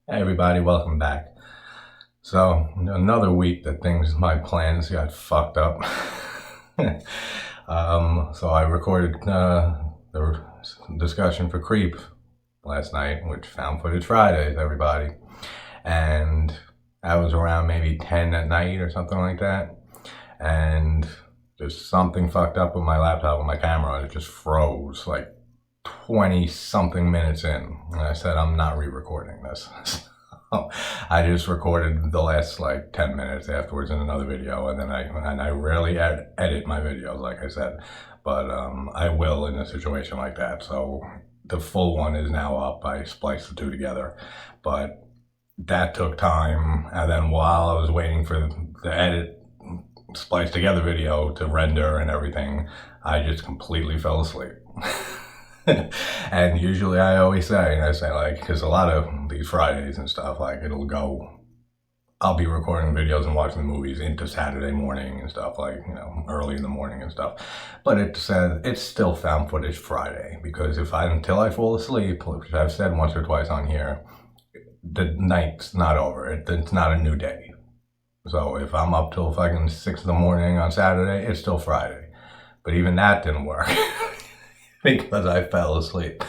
Hey everybody, welcome back. So another week that my plans got fucked up. So I recorded the discussion for Creep last night, which found footage Fridays, everybody. And I was around maybe 10 at night or something like that. And just something fucked up with my laptop and my camera. It just froze like 20 something minutes in. And I said, I'm not re-recording this. I just recorded the last like 10 minutes afterwards in another video, and then I rarely edit my videos, like I said, but I will in a situation like that. So the full one is now up. I spliced the two together, but that took time. And then while I was waiting for the edit spliced together video to render and everything, I just completely fell asleep. And usually I say like, because a lot of these Fridays and stuff, like I'll be recording videos and watching the movies into Saturday morning and stuff, like, early in the morning and stuff. But it says it's still found footage Friday, because until I fall asleep, which I've said once or twice on here, the night's not over. It's not a new day. So if I'm up till fucking 6 in the morning on Saturday, it's still Friday. But even that didn't work. Because I fell asleep.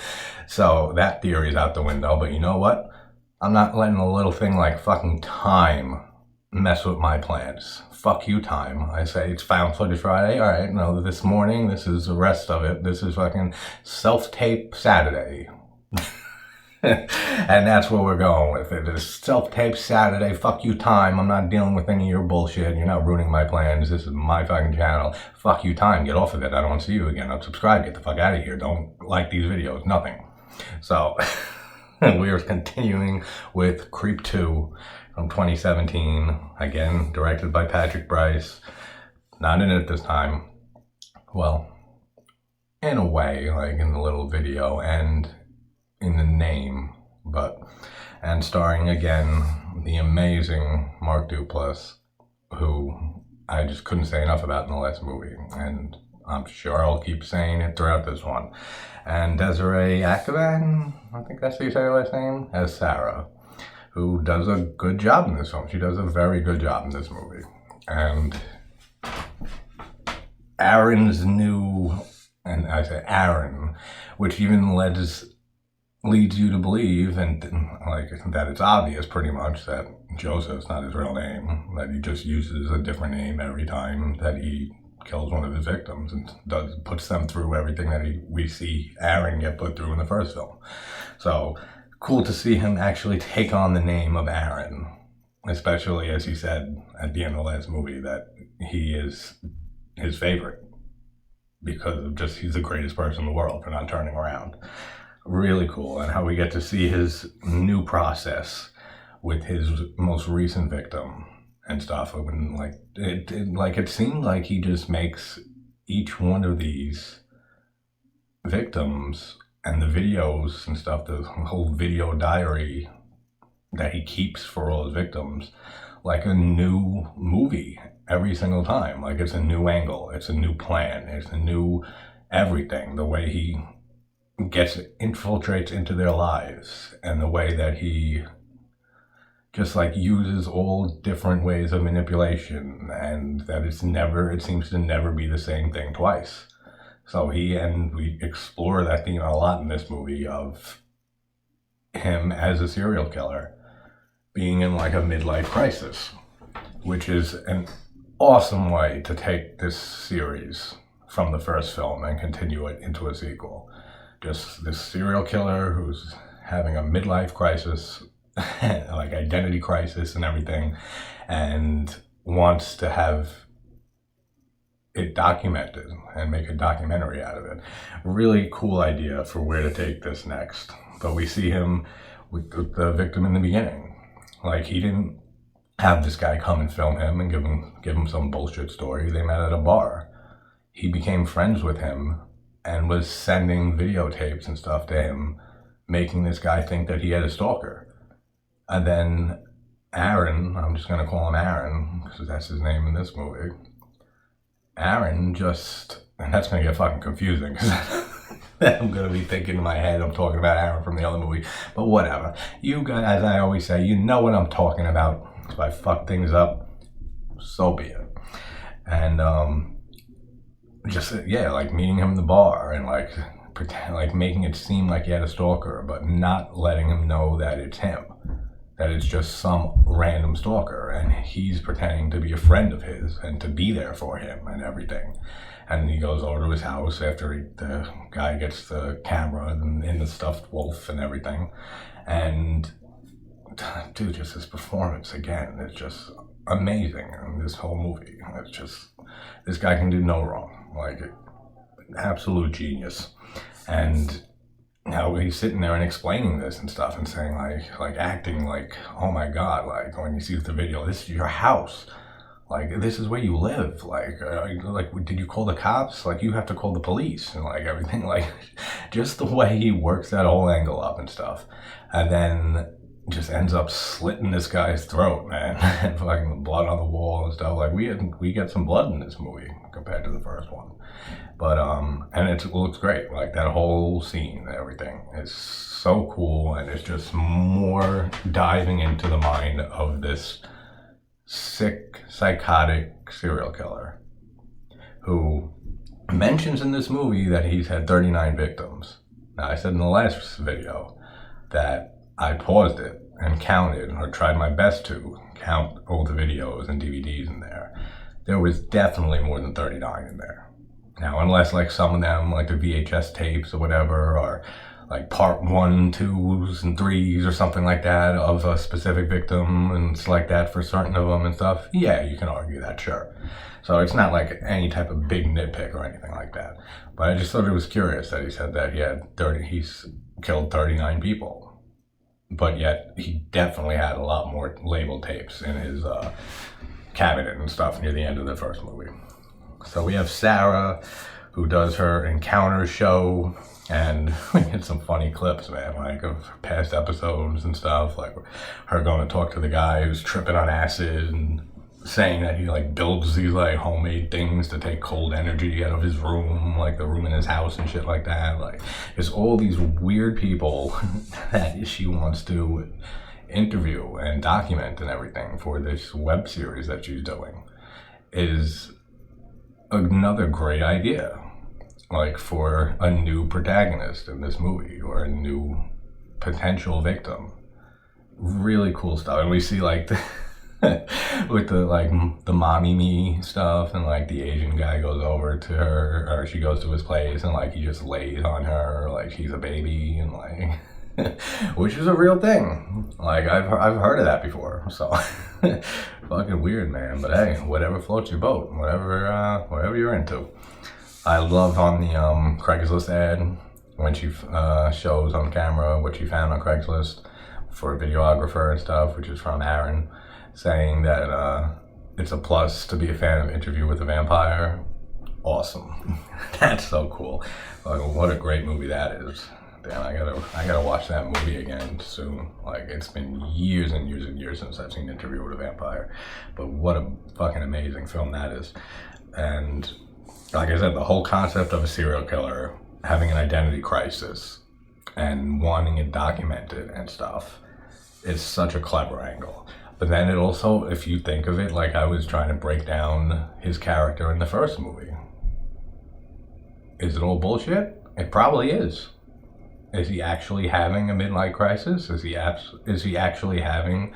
So that theory's out the window, but you know what? I'm not letting a little thing like fucking time mess with my plans. Fuck you, time. I say it's found footage Friday. All right, no, this morning, this is the rest of it. This is fucking self-tape Saturday. And that's what we're going with. It is self-tape Saturday. Fuck you, time. I'm not dealing with any of your bullshit. You're not ruining my plans. This is my fucking channel. Fuck you, time. Get off of it. I don't want to see you again. Unsubscribe. Get the fuck out of here. Don't like these videos. Nothing. So we are continuing with Creep 2 from 2017. Again, directed by Patrick Bryce. Not in it this time. Well, in a way, like in the little video and in the name, and starring again the amazing Mark Duplass, who I just couldn't say enough about in the last movie, and I'm sure I'll keep saying it throughout this one. And Desiree Akhavan, I think that's how you say her last name, as Sarah, who does a good job in this film. She does a very good job in this movie. And Aaron's new, and I say Aaron, which even leads you to believe, and like that it's obvious pretty much that Joseph's not his real name, that he just uses a different name every time that he kills one of his victims, and puts them through everything that we see Aaron get put through in the first film. So cool to see him actually take on the name of Aaron, especially as he said at the end of the last movie that he is his favorite because of just he's the greatest person in the world for not turning around. Really cool, and how we get to see his new process with his most recent victim and stuff. When it seemed like he just makes each one of these victims and the videos and stuff, the whole video diary that he keeps for all his victims, like a new movie every single time. Like it's a new angle, it's a new plan, it's a new everything. The way he infiltrates into their lives, and the way that he just like uses all different ways of manipulation, and that it seems to never be the same thing twice. So we explore that theme a lot in this movie, of him as a serial killer being in like a midlife crisis, which is an awesome way to take this series from the first film and continue it into a sequel. Just this serial killer who's having a midlife crisis, like identity crisis and everything, and wants to have it documented and make a documentary out of it. Really cool idea for where to take this next. But we see him with the victim in the beginning. Like, he didn't have this guy come and film him and give him some bullshit story. They met at a bar. He became friends with him and was sending videotapes and stuff to him, making this guy think that he had a stalker. And then Aaron, I'm just going to call him Aaron, because that's his name in this movie. Aaron and that's going to get fucking confusing, because I'm going to be thinking in my head I'm talking about Aaron from the other movie. But whatever. You guys, as I always say, you know what I'm talking about. If I fuck things up, so be it. And just, yeah, like meeting him in the bar and like pretend, like making it seem like he had a stalker, but not letting him know that it's him. That it's just some random stalker, and he's pretending to be a friend of his and to be there for him and everything. And he goes over to his house after the guy gets the camera and in the stuffed wolf and everything. And dude, just his performance again, it's just amazing in this whole movie. It's just, this guy can do no wrong. Like, absolute genius. And how he's sitting there and explaining this and stuff and saying like acting like, oh my God, like when he sees the video, this is your house. Like, this is where you live. Like, did you call the cops? Like, you have to call the police and like everything. Like, just the way he works that whole angle up and stuff. And then just ends up slitting this guy's throat, man. And fucking blood on the wall and stuff. Like, we get some blood in this movie compared to the first one. But, and it looks great. Like, that whole scene and everything is so cool. And it's just more diving into the mind of this sick, psychotic serial killer who mentions in this movie that he's had 39 victims. Now, I said in the last video that I paused it and counted, or tried my best to count all the videos and DVDs in there. There was definitely more than 39 in there. Now, unless like some of them, like the VHS tapes or whatever, or like part 1, 2s, and 3s or something like that of a specific victim, and it's like that for certain of them and stuff, yeah, you can argue that, sure. So it's not like any type of big nitpick or anything like that. But I just thought it was curious that he said that he's killed 39 people. But yet he definitely had a lot more labeled tapes in his cabinet and stuff near the end of the first movie. So we have Sarah, who does her encounter show, and we get some funny clips, man, like of past episodes and stuff, like her going to talk to the guy who's tripping on acid and saying that he like builds these like homemade things to take cold energy out of his room, like the room in his house and shit like that. Like, there's all these weird people that she wants to interview and document and everything for this web series that she's doing. Is another great idea, like for a new protagonist in this movie or a new potential victim. Really cool stuff. And we see like with the like the mommy me stuff, and like the Asian guy goes over to her, or she goes to his place, and like he just lays on her like she's a baby, and like which is a real thing. Like I've heard of that before. So fucking weird, man. But hey, whatever floats your boat, whatever you're into. I love on the Craigslist ad when she shows on camera what she found on Craigslist for a videographer and stuff, which is from Aaron, saying that it's a plus to be a fan of Interview with a Vampire. Awesome. That's so cool. Like, what a great movie that is. Damn, I gotta watch that movie again soon. Like, it's been years and years and years since I've seen Interview with a Vampire. But what a fucking amazing film that is. And like I said, the whole concept of a serial killer having an identity crisis and wanting it documented and stuff is such a clever angle. But then it also, if you think of it, like I was trying to break down his character in the first movie. Is it all bullshit? It probably is. Is he actually having a midlife crisis? Is he actually having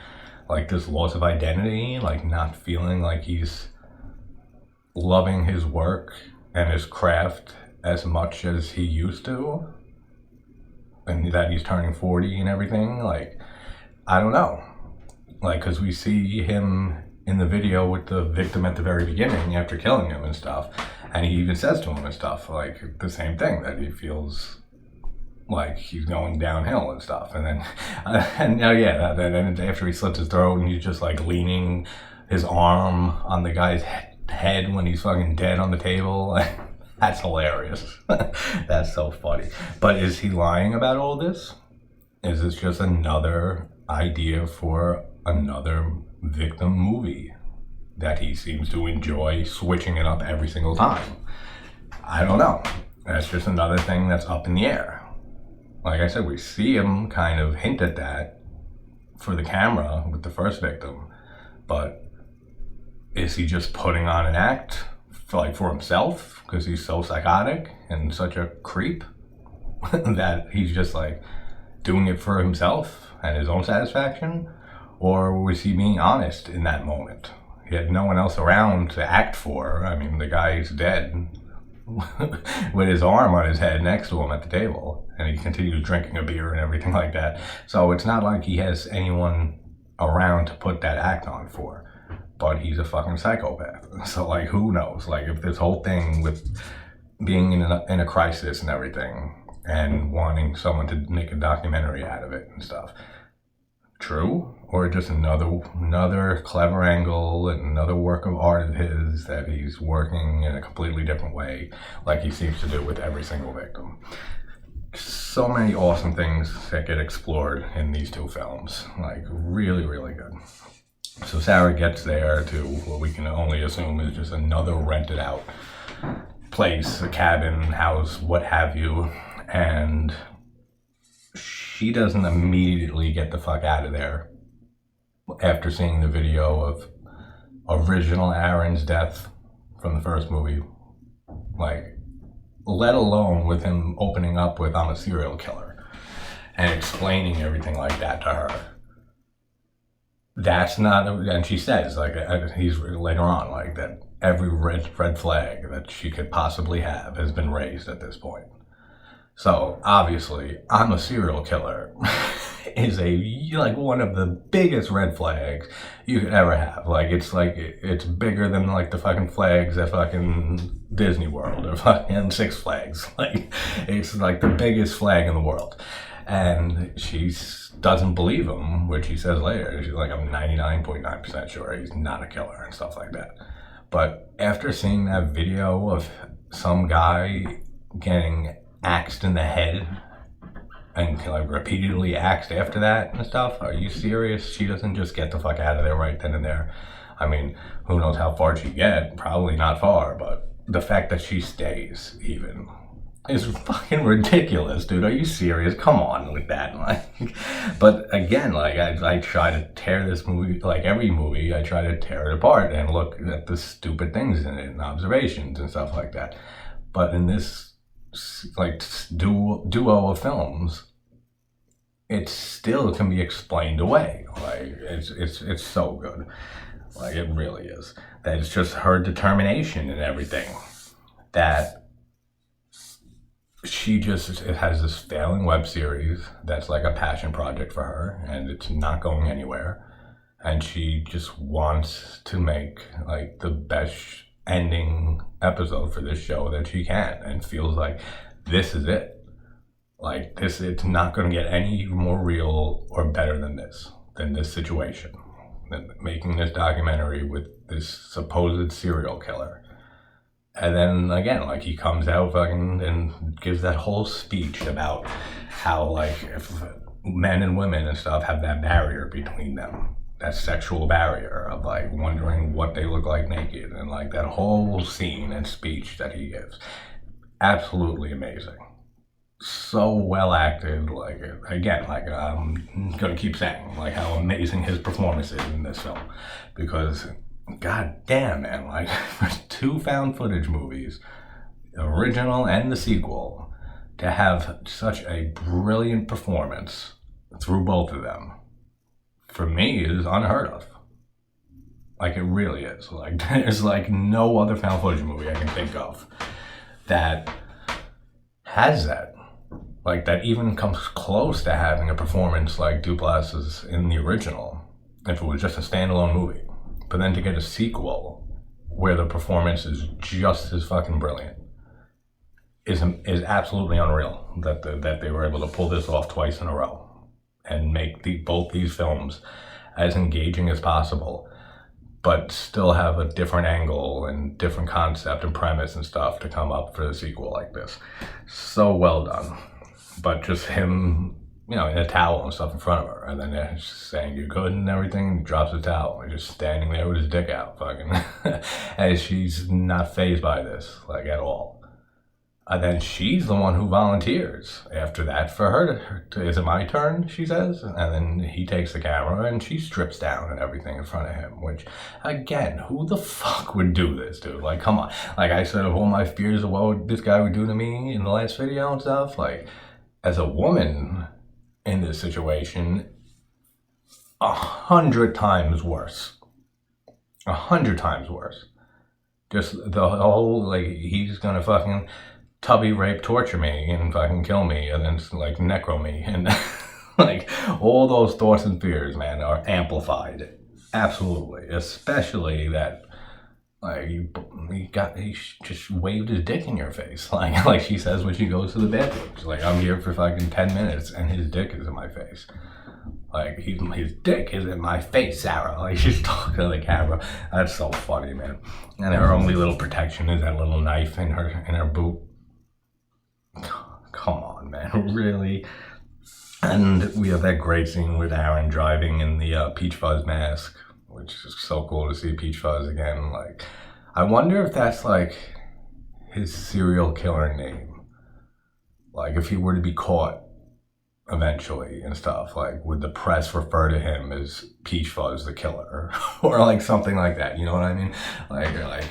like this loss of identity, like not feeling like he's loving his work and his craft as much as he used to, and that he's turning 40 and everything? Like, I don't know. Like, because we see him in the video with the victim at the very beginning after killing him and stuff, and he even says to him and stuff like the same thing, that he feels like he's going downhill and stuff. And then then after he slits his throat and he's just like leaning his arm on the guy's head when he's fucking dead on the table. That's hilarious. That's so funny. But is he lying about all this? Is this just another idea for another victim movie that he seems to enjoy switching it up every single time? I don't know. That's just another thing that's up in the air. Like I said, we see him kind of hint at that for the camera with the first victim, but is he just putting on an act for himself because he's so psychotic and such a creep that he's just like doing it for himself and his own satisfaction? Or was he being honest in that moment? He had no one else around to act for. I mean, the guy's dead with his arm on his head next to him at the table, and he continues drinking a beer and everything like that. So it's not like he has anyone around to put that act on for, but he's a fucking psychopath. So like, who knows? Like, if this whole thing with being in a crisis and everything and wanting someone to make a documentary out of it and stuff, true, or just another clever angle and another work of art of his that he's working in a completely different way, like he seems to do with every single victim. So many awesome things that get explored in these two films, like really, really good. So Sarah gets there to what we can only assume is just another rented out place, a cabin, house, what have you, and she doesn't immediately get the fuck out of there after seeing the video of original Aaron's death from the first movie. Like, let alone with him opening up with "I'm a serial killer" and explaining everything like that to her. That's not, and she says, like, he's later on, like, that every red flag that she could possibly have has been raised at this point. So obviously, "I'm a serial killer" is like one of the biggest red flags you could ever have. Like, it's bigger than like the fucking flags at fucking Disney World or fucking Six Flags. Like, it's like the biggest flag in the world. And she doesn't believe him, which he says later. She's like, "I'm 99.9% sure he's not a killer," and stuff like that. But after seeing that video of some guy getting axed in the head and like repeatedly axed after that and stuff, are you serious? She doesn't just get the fuck out of there right then and there. I mean, who knows how far she'd get? Probably not far, but the fact that she stays even is fucking ridiculous, dude. Are you serious? Come on with that. Like, but again, like, I try to tear this movie, like every movie, I try to tear it apart and look at the stupid things in it and observations and stuff like that. But in this like duo of films, it still can be explained away. Like, it's so good. Like, it really is. That it's just her determination and everything. That she just has this failing web series that's like a passion project for her, and it's not going anywhere. And she just wants to make like the best ending episode for this show that she can, and feels like this is it. Like, this, it's not going to get any more real or better than this situation. Than making this documentary with this supposed serial killer. And then again, like, he comes out fucking and gives that whole speech about how, like, if men and women and stuff have that barrier between them, that sexual barrier of like wondering what they look like naked, and like that whole scene and speech that he gives. Absolutely amazing. So well acted. Like, again, like, I'm gonna keep saying like how amazing his performance is in this film, because god damn, man, like, for two found footage movies, the original and the sequel, to have such a brilliant performance through both of them, for me, is unheard of. Like, it really is. Like, there's like no other found footage movie I can think of that has that. Like, that even comes close to having a performance like Duplass's in the original, if it was just a standalone movie. But then to get a sequel where the performance is just as fucking brilliant is absolutely unreal. That they were able to pull this off twice in a row and make both these films as engaging as possible, but still have a different angle and different concept and premise and stuff to come up for the sequel like this. So well done. But just him, in a towel and stuff in front of her, and then they're just saying "you're good" and everything, and he drops his towel and just standing there with his dick out, fucking, and she's not fazed by this, like, at all. And then she's the one who volunteers after that for her to, is it my turn, she says. And then he takes the camera and she strips down and everything in front of him, which, again, who the fuck would do this, dude? Like, come on. Like I said, of all my fears of what this guy would do to me in the last video and stuff, like, as a woman in this situation, 100 times worse. 100 times worse. Just the whole, like, he's gonna fucking tubby rape, torture me, and fucking kill me, and then like necro me, and like all those thoughts and fears, man, are amplified. Absolutely, especially that like he just waved his dick in your face, like she says when she goes to the bathroom. She's like, I'm here for fucking 10 minutes, and his dick is in my face. Like, his dick is in my face, Sarah. Like, she's talking to the camera. That's so funny, man. And her only little protection is that little knife in her boot. Come on, man. Really? And we have that great scene with Aaron driving in the Peach Fuzz mask, which is so cool to see Peach Fuzz again. Like, I wonder if that's, like, his serial killer name. Like, if he were to be caught eventually and stuff, like, would the press refer to him as Peach Fuzz the killer or like something like that, you know what I mean? Like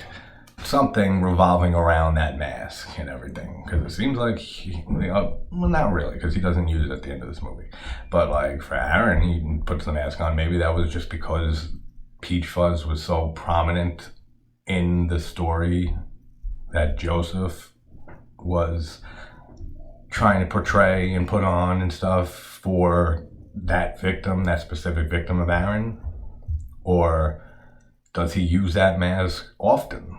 something revolving around that mask and everything, because it seems like well, not really, because he doesn't use it at the end of this movie, but like for Aaron, he puts the mask on. Maybe that was just because Peach Fuzz was so prominent in the story that Joseph was trying to portray and put on and stuff for that victim, that specific victim of Aaron? Or does he use that mask often?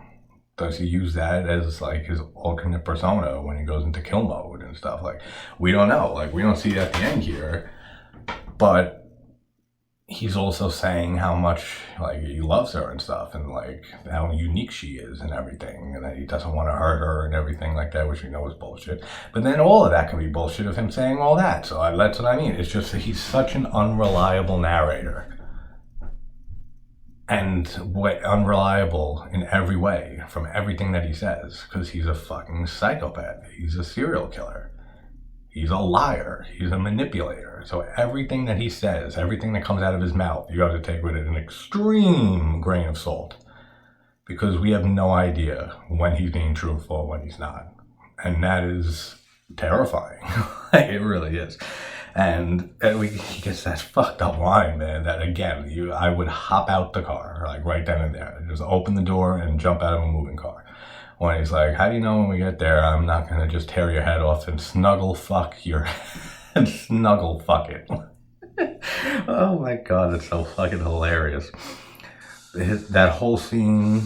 Does he use that as like his alternate persona when he goes into kill mode and stuff? Like, we don't know. Like, we don't see it at the end here, but he's also saying how much like he loves her and stuff, and like how unique she is and everything, and that he doesn't want to hurt her and everything like that, which we know is bullshit. But then all of that can be bullshit of him saying all that. So that's what I mean. It's just that he's such an unreliable narrator, and unreliable in every way from everything that he says, because he's a fucking psychopath. He's a serial killer. He's a liar. He's a manipulator. So everything that he says, everything that comes out of his mouth, you have to take with it an extreme grain of salt, because we have no idea when he's being truthful and when he's not. And that is terrifying. It really is. And he gets that fucked up line, man, that again, I would hop out the car, like right then and there. Just open the door and jump out of a moving car. When he's like, how do you know when we get there I'm not going to just tear your head off and snuggle fuck your and snuggle fuck it? Oh my god, it's so fucking hilarious. That whole scene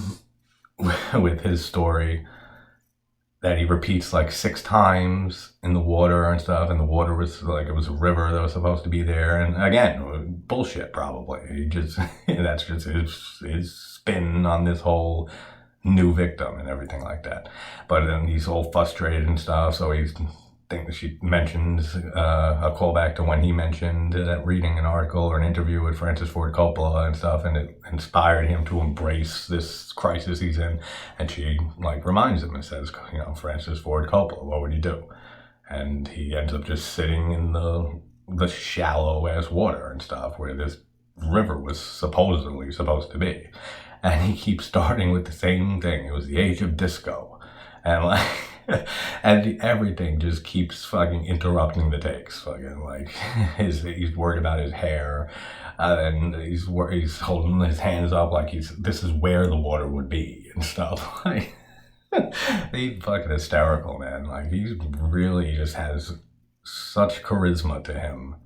with his story that he repeats like 6 times in the water and stuff, and the water was like, it was a river that was supposed to be there, and again, bullshit probably. He just, that's just his spin on this whole new victim and everything like that. But then he's all frustrated and stuff, so he's thinks she mentions a callback to when he mentioned that reading an article or an interview with Francis Ford Coppola and stuff, and it inspired him to embrace this crisis he's in. And she like reminds him and says, you know, Francis Ford Coppola, what would he do? And he ends up just sitting in the shallow ass water and stuff where this river was supposedly supposed to be. And he keeps starting with the same thing. It was the age of disco. And like, and everything just keeps fucking interrupting the takes. Fucking like, he's worried about his hair. And he's holding his hands up like this is where the water would be and stuff. Like, he's fucking hysterical, man. Like, he really just has such charisma to him.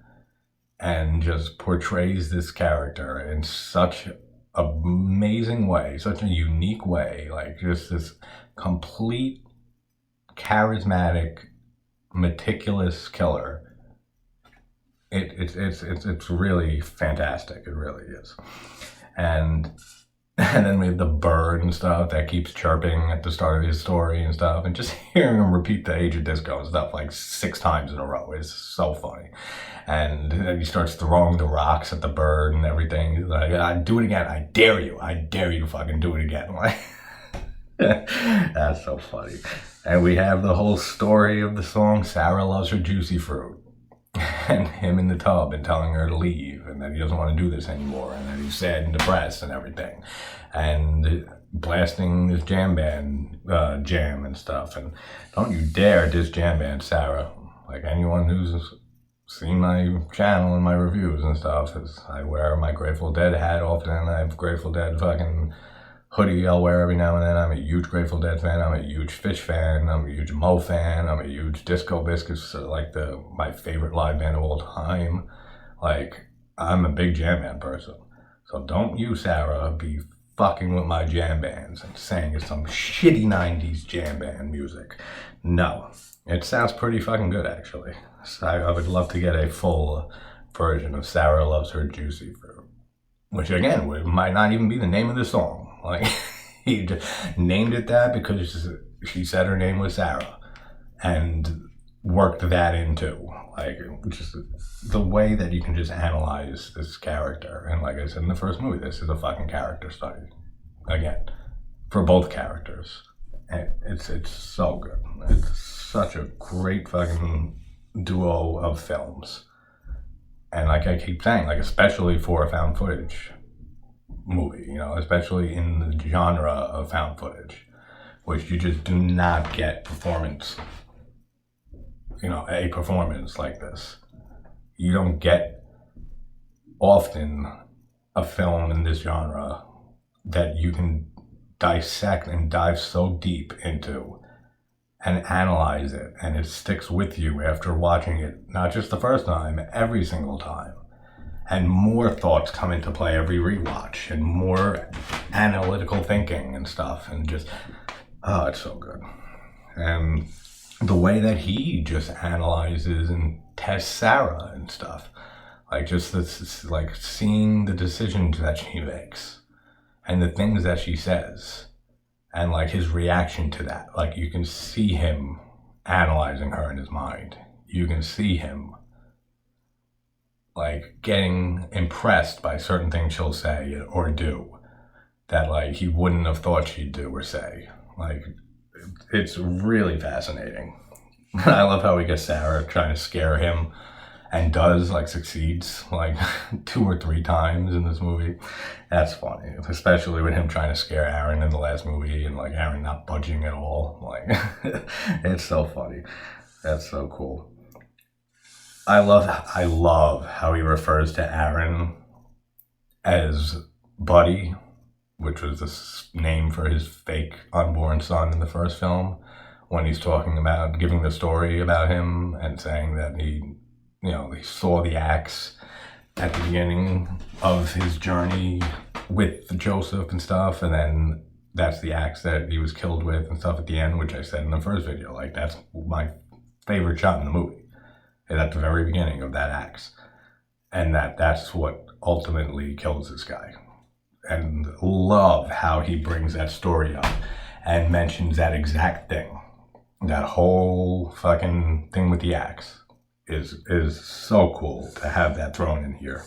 And just portrays this character in such amazing way, such a unique way, like just this complete charismatic meticulous killer. It's really fantastic. It really is. And then we have the bird and stuff that keeps chirping at the start of his story and stuff, and just hearing him repeat the age of disco and stuff like 6 times in a row is so funny. And then he starts throwing the rocks at the bird and everything. He's like, do it again. I dare you to fucking do it again. Like, That's so funny. And we have the whole story of the song Sarah Loves Her Juicy Fruit. And him in the tub and telling her to leave and that he doesn't want to do this anymore and that he's sad and depressed and everything. And blasting this jam band jam and stuff. And don't you dare diss jam band Sarah. Like anyone who's seen my channel and my reviews and stuff, is I wear my Grateful Dead hat often. I have Grateful Dead fucking hoodie I'll wear every now and then. I'm a huge Grateful Dead fan. I'm a huge Fish fan. I'm a huge Mo fan. I'm a huge Disco Biscuits, like my favorite live band of all time. Like, I'm a big jam band person. So don't you, Sarah, be fucking with my jam bands and saying it's some shitty 90s jam band music. No. It sounds pretty fucking good, actually. So I would love to get a full version of Sarah Loves Her Juicy Fruit. Which, again, might not even be the name of the song. Like, he just named it that because she said her name was Sarah. And worked that into. Like, just the way that you can just analyze this character. And like I said in the first movie, this is a fucking character study. Again, for both characters. And it's so good. It's such a great fucking duo of films. And like I keep saying, like especially for a found footage movie, you know, especially in the genre of found footage, which you just do not get performance, you know, a performance like this. You don't get often a film in this genre that you can dissect and dive so deep into and analyze it, and it sticks with you after watching it, not just the first time, every single time. And more thoughts come into play every rewatch, and more analytical thinking and stuff, and just, oh, it's so good. And the way that he just analyzes and tests Sarah and stuff, like just this, like seeing the decisions that she makes, and the things that she says, and like his reaction to that. Like you can see him analyzing her in his mind. You can see him like getting impressed by certain things she'll say or do that like he wouldn't have thought she'd do or say. Like it's really fascinating. I love how we get Sarah trying to scare him and does, like, succeeds like 2 or 3 times in this movie. That's funny, especially with him trying to scare Aaron in the last movie and like Aaron not budging at all. Like it's so funny. That's so cool. I love how he refers to Aaron as Buddy, which was the name for his fake unborn son in the first film, when he's talking about giving the story about him and saying that he saw the axe at the beginning of his journey with Joseph and stuff, and then that's the axe that he was killed with and stuff at the end, which I said in the first video. Like, that's my favorite shot in the movie, is at the very beginning of that axe. And that's what ultimately kills this guy. And love how he brings that story up and mentions that exact thing. That whole fucking thing with the axe is so cool to have that thrown in here.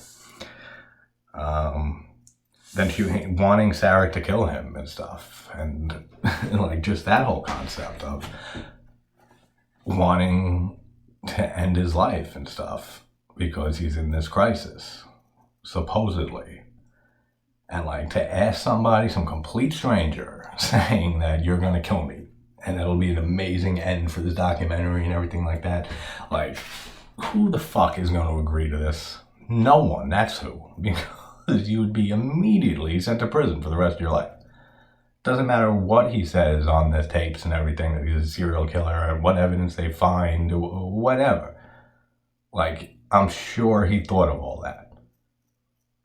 Then she wanting Sarah to kill him and stuff, and like just that whole concept of wanting to end his life and stuff because he's in this crisis, supposedly. And like to ask somebody, some complete stranger, saying that you're gonna kill me and it'll be an amazing end for this documentary and everything like that. Like, who the fuck is going to agree to this? No one, that's who. Because you would be immediately sent to prison for the rest of your life. Doesn't matter what he says on the tapes and everything, that he's a serial killer, or what evidence they find, or whatever. Like, I'm sure he thought of all that.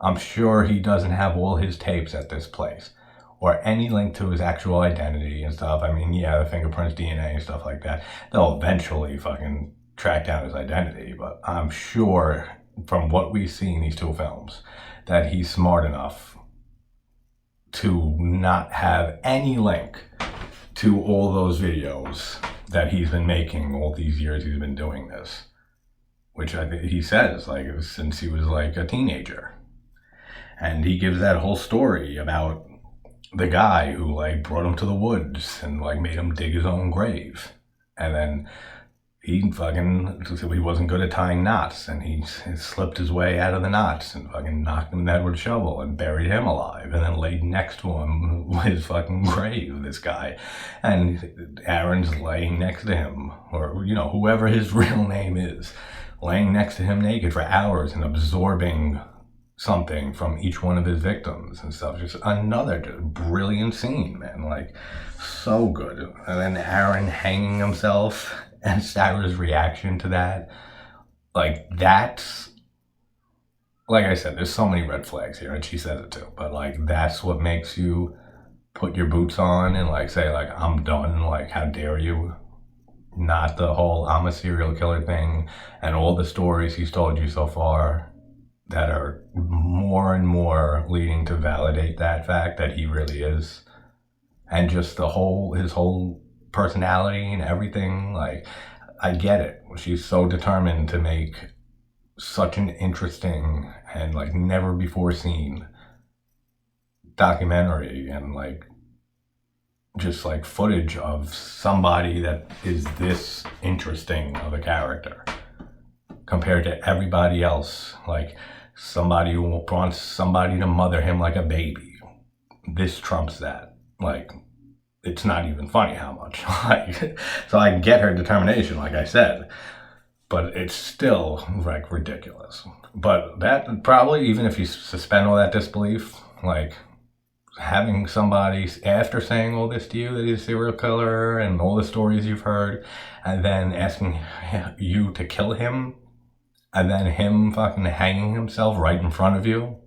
I'm sure he doesn't have all his tapes at this place, or any link to his actual identity and stuff. I mean, yeah, the fingerprints, DNA and stuff like that, they'll eventually fucking track down his identity, but I'm sure from what we see in these 2 films that he's smart enough to not have any link to all those videos that he's been making all these years he's been doing this, which I think he says, like, since he was like a teenager. And he gives that whole story about the guy who like brought him to the woods and like made him dig his own grave. And then he wasn't good at tying knots, and he slipped his way out of the knots and fucking knocked him in the head with a shovel and buried him alive, and then laid next to him his fucking grave, this guy. And Aaron's laying next to him, or, you know, whoever his real name is, laying next to him naked for hours and absorbing something from each one of his victims and stuff. Just another brilliant scene, man. Like, so good. And then Aaron hanging himself and Sarah's reaction to that. Like, that's, like I said, there's so many red flags here, and she says it too. But, like, that's what makes you put your boots on and, like, say, like, I'm done. Like, how dare you? Not the whole I'm a serial killer thing and all the stories he's told you so far that are more and more leading to validate that fact that he really is. And just his whole personality and everything, like, I get it. She's so determined to make such an interesting and like never before seen documentary and like just like footage of somebody that is this interesting of a character compared to everybody else. Like, somebody who wants somebody to mother him like a baby. This trumps that. Like, it's not even funny how much. Like, so I get her determination, like I said, but it's still like ridiculous. But that probably, even if you suspend all that disbelief, like having somebody after saying all this to you that he's a serial killer and all the stories you've heard, and then asking you to kill him, and then him fucking hanging himself right in front of you.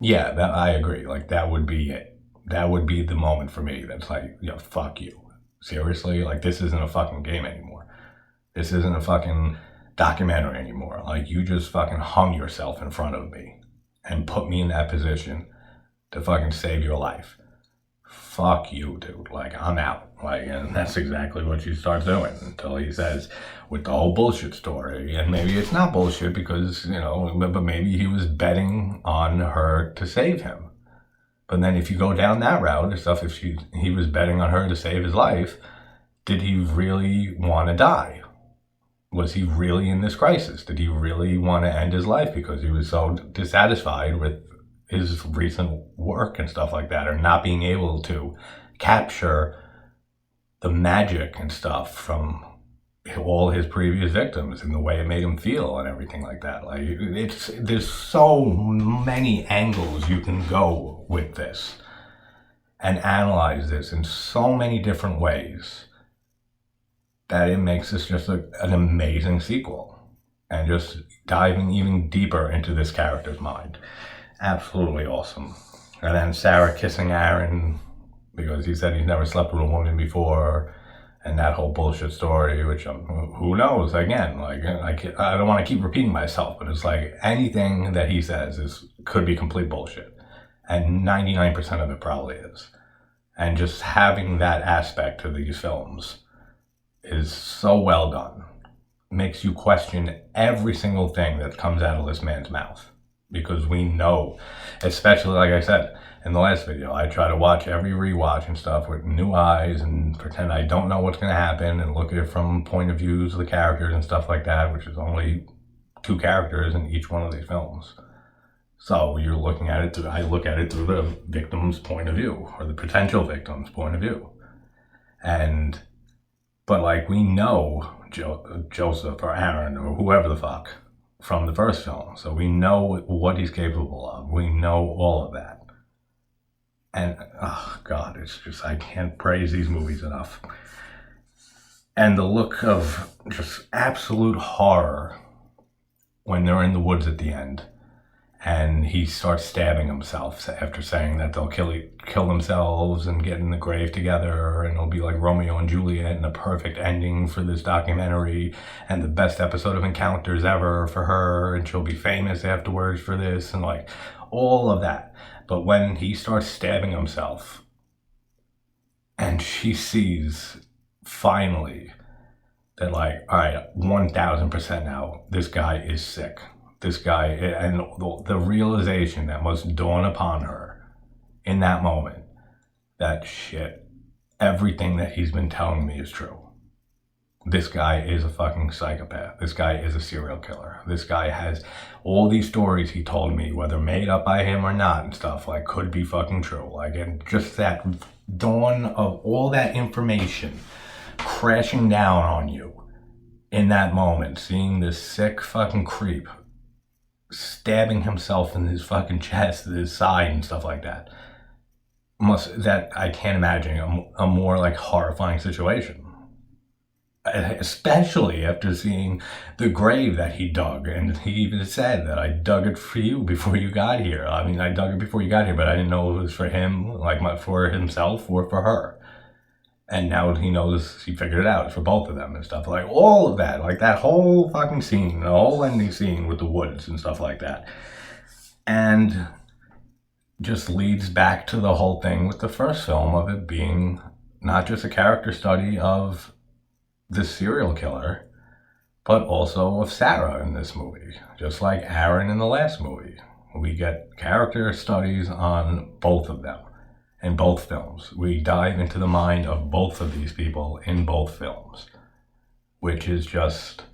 Yeah, that, I agree. Like, that would be it. That would be the moment for me that's like, you know, fuck you. Seriously? Like, this isn't a fucking game anymore. This isn't a fucking documentary anymore. Like, you just fucking hung yourself in front of me and put me in that position to fucking save your life. Fuck you, dude. Like, I'm out. Like, and that's exactly what she starts doing until he says, with the whole bullshit story. And maybe it's not bullshit because, you know, but maybe he was betting on her to save him. But then if you go down that route and stuff, if he was betting on her to save his life, did he really want to die? Was he really in this crisis? Did he really want to end his life because he was so dissatisfied with his recent work and stuff like that, or not being able to capture the magic and stuff from all his previous victims and the way it made him feel and everything like that? Like, there's so many angles you can go with this and analyze this in so many different ways that it makes this just an amazing sequel, and just diving even deeper into this character's mind. Absolutely awesome. And then Sarah kissing Aaron because he said he's never slept with a woman before, and that whole bullshit story, which who knows? Again, like, I don't want to keep repeating myself, but it's like anything that he says could be complete bullshit, and 99% of it probably is. And just having that aspect to these films is so well done. Makes you question every single thing that comes out of this man's mouth. Because we know, especially like I said in the last video, I try to watch every rewatch and stuff with new eyes and pretend I don't know what's going to happen and look at it from point of views of the characters and stuff like that, which is only 2 characters in each one of these films. So you're looking at it I look at it through the victim's point of view, or the potential victim's point of view. But like, we know Joseph or Aaron or whoever the fuck from the first film. So we know what he's capable of. We know all of that. And, oh God, it's just, I can't praise these movies enough. And the look of just absolute horror when they're in the woods at the end and he starts stabbing himself after saying that they'll kill themselves and get in the grave together, and it'll be like Romeo and Juliet and a perfect ending for this documentary and the best episode of Encounters ever for her, and she'll be famous afterwards for this, and like all of that. But when he starts stabbing himself and she sees finally that, like, all right, 1000% now, this guy is sick. This guy, and the realization that must dawn upon her in that moment that shit, everything that he's been telling me is true. This guy is a fucking psychopath. This guy is a serial killer. This guy has all these stories he told me, whether made up by him or not and stuff, like, could be fucking true. Like, and just that dawn of all that information crashing down on you in that moment, seeing this sick fucking creep stabbing himself in his fucking chest, his side and stuff like that. I can't imagine a more like horrifying situation. Especially after seeing the grave that he dug, and he even said that I dug it for you before you got here. I mean, I dug it before you got here, but I didn't know it was for him, like for himself or for her. And now he knows, he figured it out, it's for both of them and stuff. Like all of that, like that whole fucking scene, the whole ending scene with the woods and stuff like that. And just leads back to the whole thing with the first film of it being not just a character study of the serial killer, but also of Sarah in this movie. Just like Aaron in the last movie. We get character studies on both of them in both films. We dive into the mind of both of these people in both films, which is just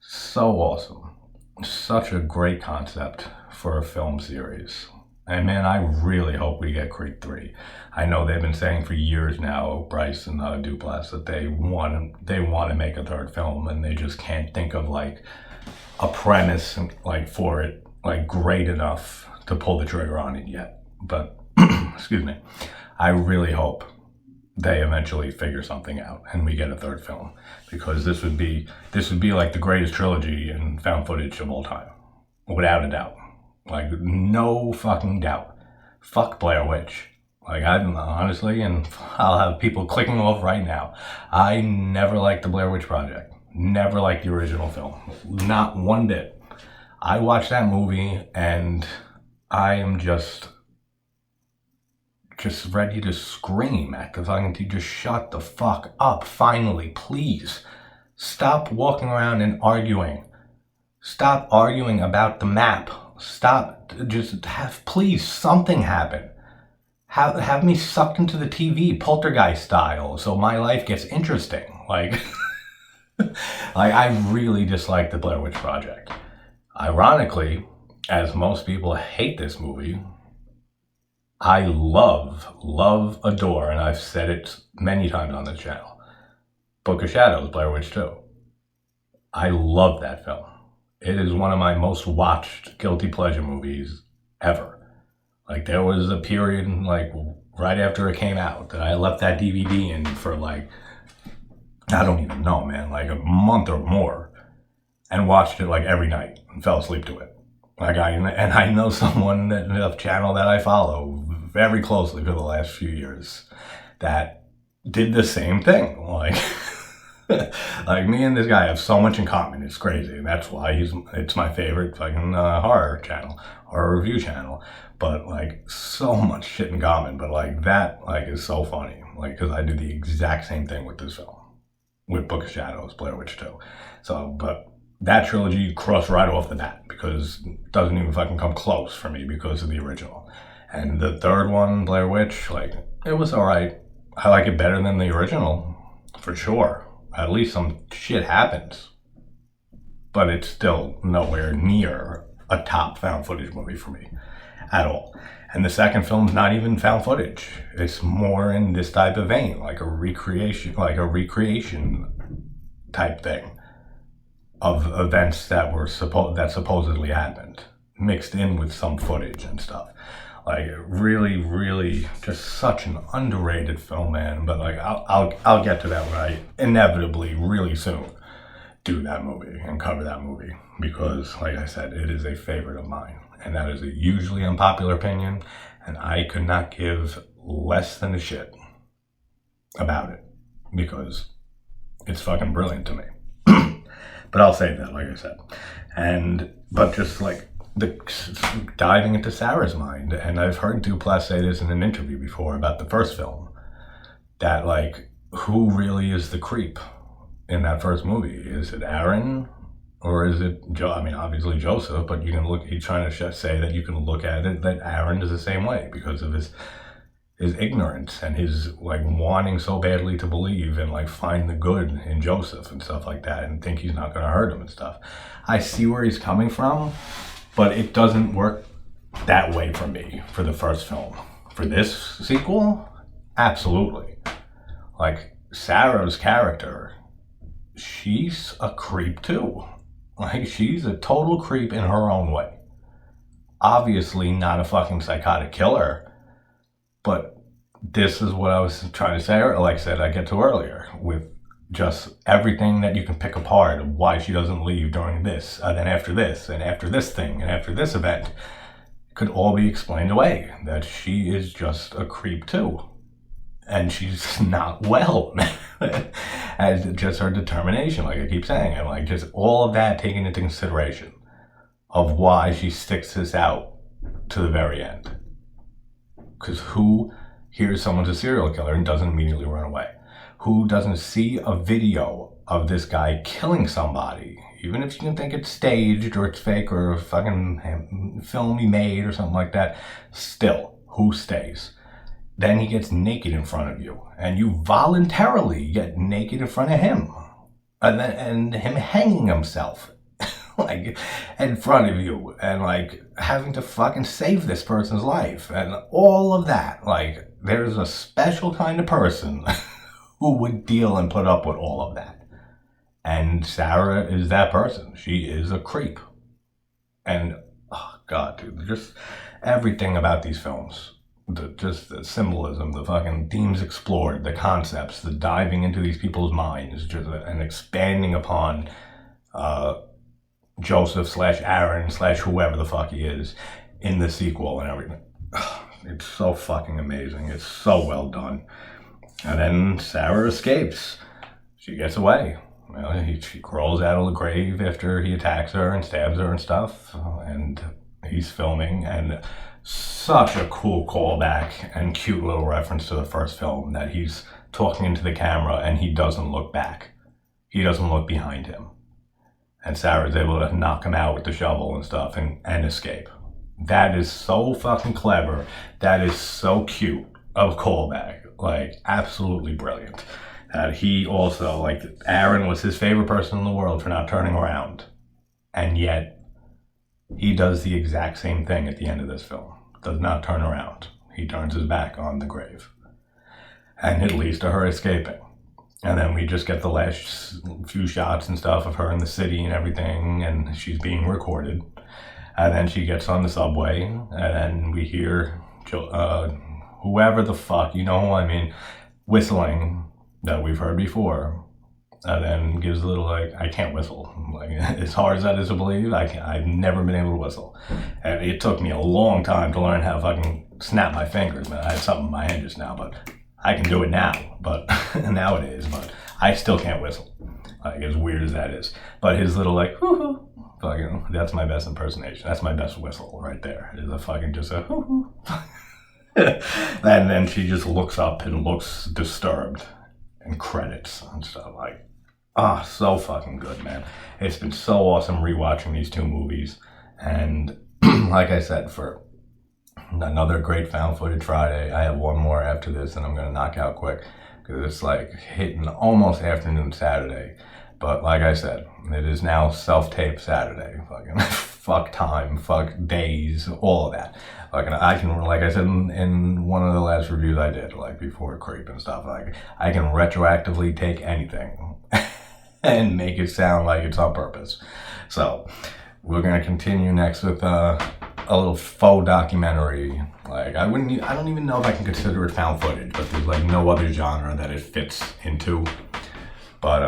so awesome. Such a great concept for a film series. And man, I really hope we get Creed 3. I know they've been saying for years now, Bryce and Duplass, that they want to make a third film, and they just can't think of like a premise like for it like great enough to pull the trigger on it yet. But excuse me, I really hope they eventually figure something out and we get a third film, because this would be like the greatest trilogy in found footage of all time, without a doubt. Like, no fucking doubt. Fuck Blair Witch. Like, I'm honestly, and I'll have people clicking off right now, I never liked the Blair Witch Project. Never liked the original film. Not one bit. I watched that movie and I am just ready to scream at the fucking teacher. Just shut the fuck up, finally, please. Stop walking around and arguing. Stop arguing about the map. Stop, just please, something happen. Have me sucked into the TV, Poltergeist style, so my life gets interesting. Like, I really dislike the Blair Witch Project. Ironically, as most people hate this movie, I love, adore, and I've said it many times on this channel, Book of Shadows, Blair Witch 2. I love that film. It is one of my most watched guilty pleasure movies ever. Like, there was a period, like, right after it came out that I left that DVD in for, like, I don't even know, man, like a month or more, and watched it, like, every night and fell asleep to it. Like, I know someone in a channel that I follow very closely for the last few years that did the same thing. Like, like, me and this guy have so much in common. It's crazy. And that's why it's my favorite fucking horror review channel. But like, so much shit in common. But like, that like is so funny. Like, because I do the exact same thing with this film, with Book of Shadows, Blair Witch 2. So, but that trilogy crossed right off the bat because it doesn't even fucking come close for me because of the original. And the third one, Blair Witch, like, it was alright. I like it better than the original, for sure. At least some shit happens. But it's still nowhere near a top found footage movie for me at all. And the second film's not even found footage. It's more in this type of vein, like a recreation type thing of events that supposedly happened, mixed in with some footage and stuff. Like, really just such an underrated film, man. But like, I'll get to that when I inevitably really soon do that movie and cover that movie, because like I said, it is a favorite of mine, and that is a hugely unpopular opinion, and I could not give less than a shit about it because it's fucking brilliant to me. But I'll save that, like I said. But just like diving into Sarah's mind, and I've heard Duplass say this in an interview before about the first film, that like, who really is the creep in that first movie? Is it Aaron Or is it Joe? I mean, obviously Joseph, but you can look, he's trying to say that you can look at it that Aaron is the same way because of his ignorance and his like wanting so badly to believe and like find the good in Joseph and stuff like that and think he's not going to hurt him and stuff. I see where he's coming from, but it doesn't work that way for me for the first film. For this sequel, absolutely. Like Sarah's character, she's a creep too. Like she's a total creep in her own way. Obviously not a fucking psychotic killer, but this is what I was trying to say, or like I said, I get to earlier, with just everything that you can pick apart of why she doesn't leave during this, then after this, and after this thing, and after this event, could all be explained away. That she is just a creep too. And she's not well. And just her determination, like I keep saying, and like just all of that taken into consideration of why she sticks this out to the very end. Because who hears someone's a serial killer and doesn't immediately run away? Who doesn't see a video of this guy killing somebody, even if you can think it's staged or it's fake or a fucking film he made or something like that, still, who stays? Then he gets naked in front of you, and you voluntarily get naked in front of him, and him hanging himself, like, in front of you, and, like, having to fucking save this person's life, and all of that. Like, there's a special kind of person who would deal and put up with all of that. And Sarah is that person. She is a creep. And, oh, God, dude, just everything about these films. Just the symbolism, the fucking themes explored, the concepts, the diving into these people's minds, just and expanding upon Joseph / Aaron / whoever the fuck he is in the sequel and everything. It's so fucking amazing. It's so well done. And then Sarah escapes. She gets away. She crawls out of the grave after he attacks her and stabs her and stuff. And he's filming, and such a cool callback and cute little reference to the first film that he's talking into the camera and he doesn't look back. He doesn't look behind him. And Sarah's able to knock him out with the shovel and stuff and escape. That is so fucking clever. That is so cute of callback. Like, absolutely brilliant. He also, like, Aaron was his favorite person in the world for not turning around. And yet, he does the exact same thing at the end of this film. Does not turn around. He turns his back on the grave. And it leads to her escaping. And then we just get the last few shots and stuff of her in the city and everything, and she's being recorded. And then she gets on the subway, and then we hear whoever the fuck, you know who I mean, whistling that we've heard before. And then gives a little, like, I can't whistle. Like, as hard as that is to believe, I've never been able to whistle. And it took me a long time to learn how to fucking snap my fingers. Man, I had something in my hand just now, but I can do it now. But nowadays, but I still can't whistle. Like, as weird as that is. But his little, like, hoo-hoo, fucking, that's my best impersonation. That's my best whistle right there. Is a fucking just a hoo-hoo. And then she just looks up and looks disturbed. And credits and stuff, like, so fucking good, man. It's been so awesome rewatching these two movies. And like I said, for another great found footage Friday, I have one more after this and I'm going to knock out quick because it's like hitting almost afternoon Saturday. But like I said, it is now self-tape Saturday. Fucking fuck time, fuck days, all of that. Like, I can, like I said in one of the last reviews I did, like before Creep and stuff, like I can retroactively take anything and make it sound like it's on purpose. So we're gonna continue next with a little faux documentary. Like I don't even know if I can consider it found footage, but there's like no other genre that it fits into. But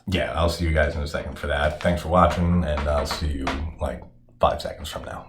yeah, I'll see you guys in a second for that. Thanks for watching, and I'll see you like 5 seconds from now.